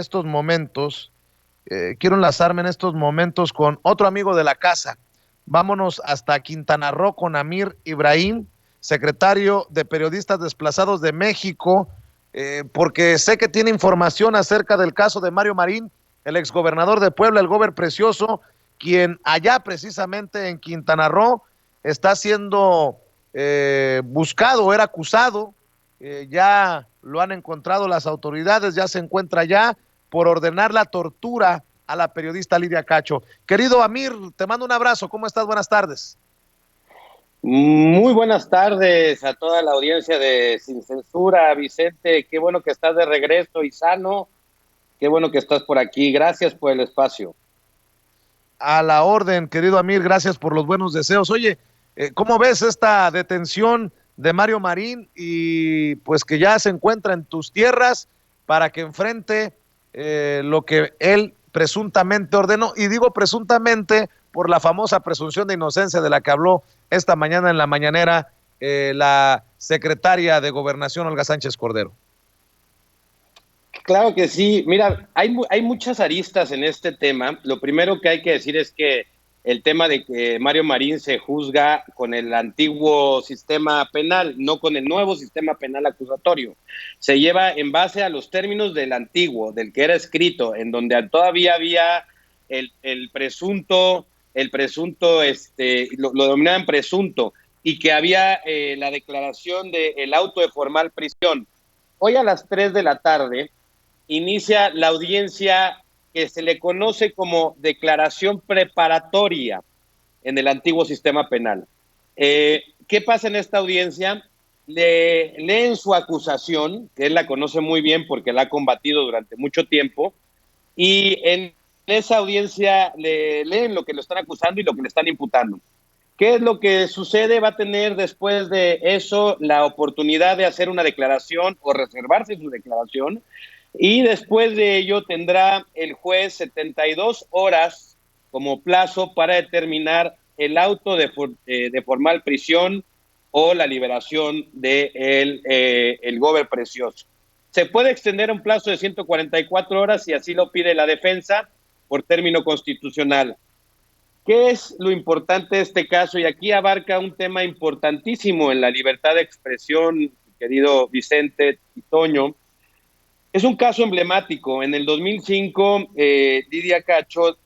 estos momentos, quiero enlazarme en estos momentos con otro amigo de la casa. Vámonos hasta Quintana Roo con Amir Ibrahim, secretario de Periodistas Desplazados de México, porque sé que tiene información acerca del caso de Mario Marín, el exgobernador de Puebla, el gober precioso, quien allá precisamente en Quintana Roo está siendo buscado, era acusado, ya lo han encontrado las autoridades, ya se encuentra allá por ordenar la tortura a la periodista Lidia Cacho. Querido Amir, te mando un abrazo, ¿cómo estás? Buenas tardes. Muy buenas tardes a toda la audiencia de Sin Censura, Vicente, qué bueno que estás de regreso y sano, qué bueno que estás por aquí, gracias por el espacio. A la orden, querido Amir, gracias por los buenos deseos. Oye, ¿cómo ves esta detención de Mario Marín y pues que ya se encuentra en tus tierras para que enfrente lo que él presuntamente ordenó? Y digo presuntamente por la famosa presunción de inocencia de la que habló esta mañana en la mañanera la secretaria de Gobernación, Olga Sánchez Cordero. Claro que sí, mira, hay muchas aristas en este tema. Lo primero que hay que decir es que el tema de que Mario Marín se juzga con el antiguo sistema penal, no con el nuevo sistema penal acusatorio. Se lleva en base a los términos del antiguo, del que era escrito, en donde todavía había el presunto, lo denominaban presunto, y que había la declaración del auto de formal prisión. Hoy a las 3 de la tarde inicia la audiencia que se le conoce como declaración preparatoria en el antiguo sistema penal. ¿Qué pasa en esta audiencia? Le leen su acusación, que él la conoce muy bien porque la ha combatido durante mucho tiempo, y en esa audiencia le leen lo que lo están acusando y lo que le están imputando. ¿Qué es lo que sucede? Va a tener después de eso la oportunidad de hacer una declaración o reservarse su declaración, y después de ello tendrá el juez 72 horas como plazo para determinar el auto de formal prisión o la liberación de el gober precioso. Se puede extender un plazo de 144 horas si así lo pide la defensa por término constitucional. ¿Qué es lo importante de este caso? Y aquí abarca un tema importantísimo en la libertad de expresión, querido Vicente y Toño. Es un caso emblemático. En el 2005, Lidia Cacho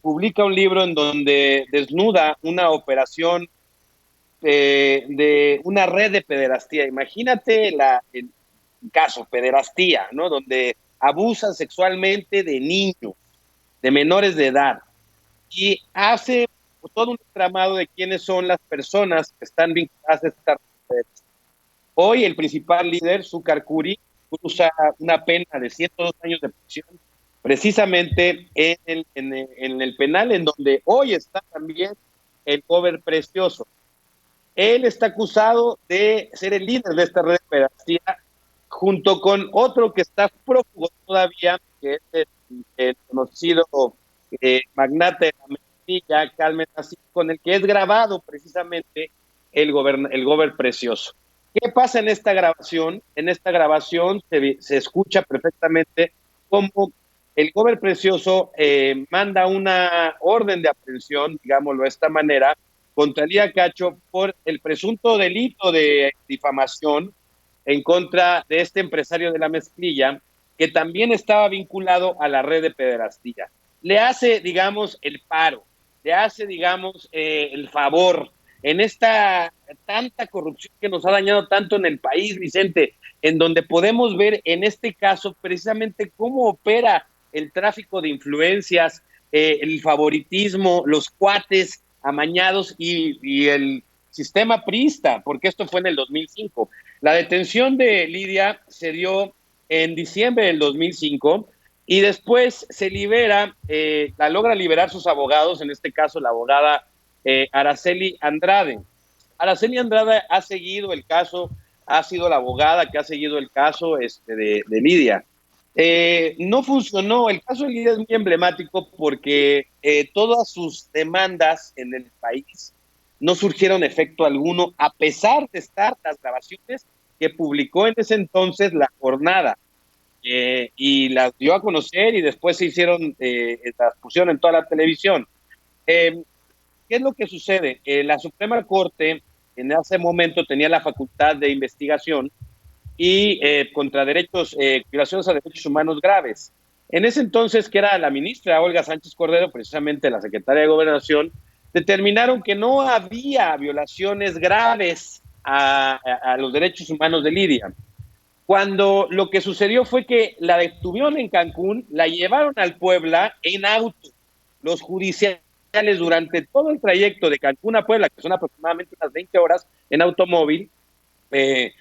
publica un libro en donde desnuda una operación de una red de pederastía. Imagínate el caso, pederastía, ¿no? Donde abusan sexualmente de niños, de menores de edad, y hace todo un entramado de quiénes son las personas que están vinculadas a esta red. Hoy el principal líder, Zúcar Curi, cruza una pena de 102 años de prisión, precisamente en el penal en donde hoy está también el gober precioso. Él está acusado de ser el líder de esta red de pedastía, junto con otro que está prófugo todavía, que es el conocido magnate de la mentira, Carmen Así, con el que es grabado precisamente el gober precioso. ¿Qué pasa en esta grabación? En esta grabación se escucha perfectamente cómo el gober precioso manda una orden de aprehensión, digámoslo de esta manera, contra Lidia Cacho por el presunto delito de difamación en contra de este empresario de la mezclilla, que también estaba vinculado a la red de pederastía. Le hace, digamos, el paro, le hace, digamos, el favor en esta tanta corrupción que nos ha dañado tanto en el país, Vicente, en donde podemos ver en este caso precisamente cómo opera el tráfico de influencias, el favoritismo, los cuates amañados y el sistema priista, porque esto fue en el 2005. La detención de Lidia se dio en diciembre del 2005 y después se libera, la logra liberar sus abogados, en este caso la abogada Araceli Andrade. Araceli Andrade ha seguido el caso, ha sido la abogada que ha seguido el caso de Lidia. No funcionó. El caso de Lidia es muy emblemático porque todas sus demandas en el país no surgieron efecto alguno, a pesar de estar las grabaciones que publicó en ese entonces La Jornada. y las dio a conocer y después se hicieron, las pusieron en toda la televisión. Eh, ¿Qué es lo que sucede? La Suprema Corte en ese momento tenía la facultad de investigación y contra derechos, violaciones a derechos humanos graves. En ese entonces, que era la ministra Olga Sánchez Cordero, precisamente la secretaria de Gobernación, determinaron que no había violaciones graves a los derechos humanos de Lidia. Cuando lo que sucedió fue que la detuvieron en Cancún, la llevaron al Puebla en auto. Los judiciales durante todo el trayecto de Cancún a Puebla, que son aproximadamente unas 20 horas en automóvil, eh,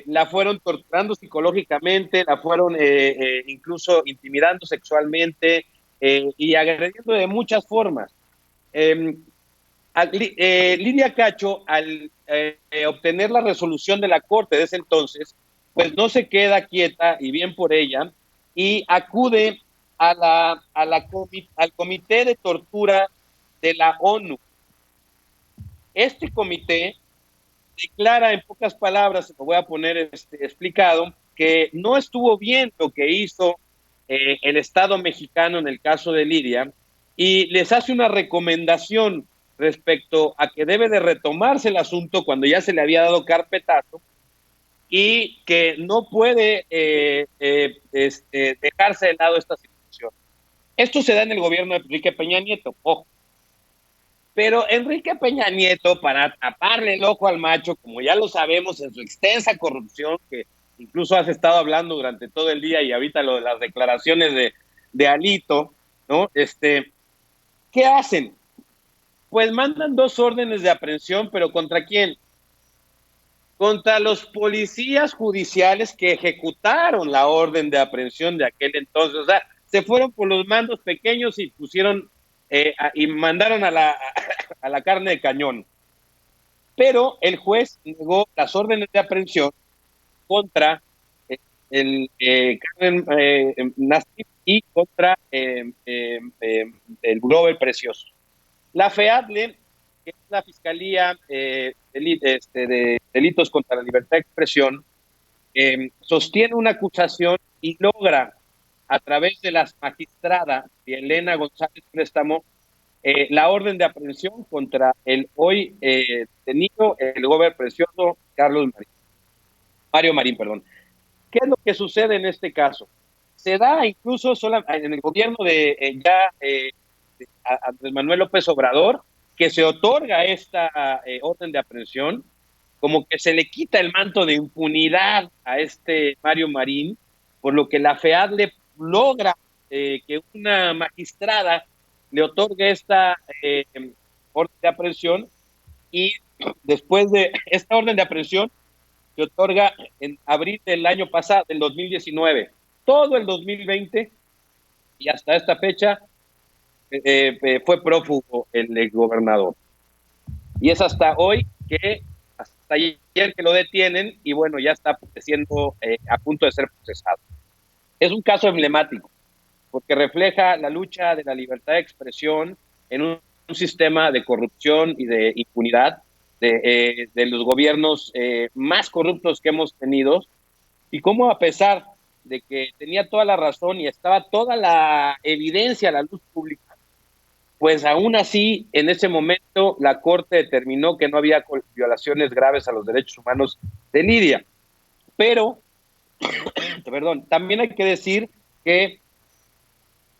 la fueron torturando psicológicamente, la fueron incluso intimidando sexualmente y agrediendo de muchas formas. Eh, Lidia Cacho, al obtener la resolución de la Corte de ese entonces, pues no se queda quieta, y bien por ella, y acude al Comité de Tortura de la ONU. Este comité declara, en pocas palabras, lo voy a poner explicado, que no estuvo bien lo que hizo el Estado mexicano en el caso de Lidia, y les hace una recomendación respecto a que debe de retomarse el asunto cuando ya se le había dado carpetazo, y que no puede dejarse de lado esta situación. Esto se da en el gobierno de Enrique Peña Nieto, ojo. Pero Enrique Peña Nieto, para taparle el ojo al macho, como ya lo sabemos en su extensa corrupción, que incluso has estado hablando durante todo el día y ahorita lo de las declaraciones de Alito, ¿no? ¿Qué hacen? Pues mandan 2 órdenes de aprehensión, pero ¿contra quién? Contra los policías judiciales que ejecutaron la orden de aprehensión de aquel entonces. O sea, se fueron por los mandos pequeños y pusieron y mandaron a la carne de cañón. Pero el juez negó las órdenes de aprehensión contra el Carmen Nasif y contra el Glover Precioso. La FEADLE, que es la Fiscalía de Delitos contra la Libertad de Expresión, sostiene una acusación y logra, a través de la magistrada Elena González Préstamo, la orden de aprehensión contra el hoy detenido, el gobernador precioso Mario Marín, perdón. ¿Qué es lo que sucede en este caso? Se da incluso en el gobierno de Andrés Manuel López Obrador, que se otorga esta orden de aprehensión, como que se le quita el manto de impunidad a este Mario Marín, por lo que la FEAD le logra que una magistrada le otorgue esta orden de aprehensión, y después de esta orden de aprehensión se otorga en abril del año pasado, del 2019. Todo el 2020 y hasta esta fecha fue prófugo el exgobernador. Y es hasta hoy hasta ayer que lo detienen, y bueno, ya está siendo a punto de ser procesado. Es un caso emblemático, porque refleja la lucha de la libertad de expresión en un sistema de corrupción y de impunidad de los gobiernos más corruptos que hemos tenido, y cómo, a pesar de que tenía toda la razón y estaba toda la evidencia a la luz pública, pues aún así, en ese momento, la Corte determinó que no había violaciones graves a los derechos humanos de Lidia. Pero, perdón, también hay que decir que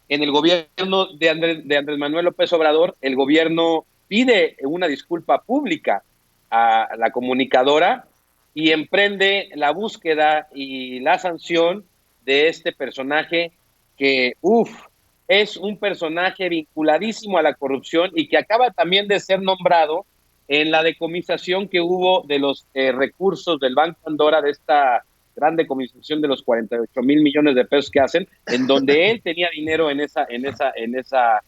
en el gobierno de Andrés Manuel López Obrador, el gobierno pide una disculpa pública a la comunicadora y emprende la búsqueda y la sanción de este personaje que, es un personaje vinculadísimo a la corrupción y que acaba también de ser nombrado en la decomisación que hubo de los recursos del Banco Andorra, de esta gran decomisación de los 48 mil millones de pesos que hacen, en donde él tenía dinero en esa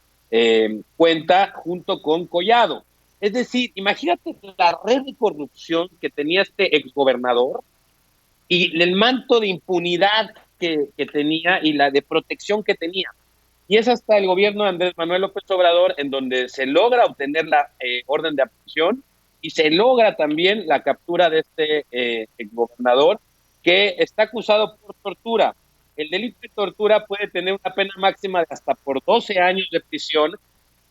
cuenta junto con Collado. Es decir, imagínate la red de corrupción que tenía este exgobernador y el manto de impunidad que tenía y la de protección que tenía. Y es hasta el gobierno de Andrés Manuel López Obrador en donde se logra obtener la orden de aprehensión y se logra también la captura de este gobernador, que está acusado por tortura. el delito de tortura puede tener una pena máxima de hasta por 12 años de prisión,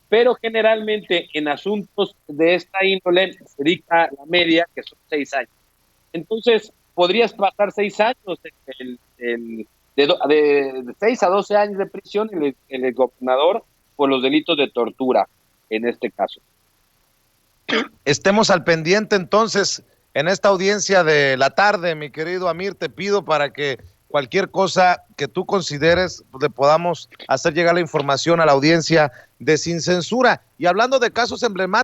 pero generalmente en asuntos de esta índole se dicta la media, que son 6 años. Entonces, podrías pasar 6 años, de 6 a 12 años de prisión en el gobernador por los delitos de tortura, en este caso. Estemos al pendiente entonces en esta audiencia de la tarde, mi querido Amir, te pido para que cualquier cosa que tú consideres le podamos hacer llegar la información a la audiencia de Sin Censura. Y hablando de casos emblemáticos,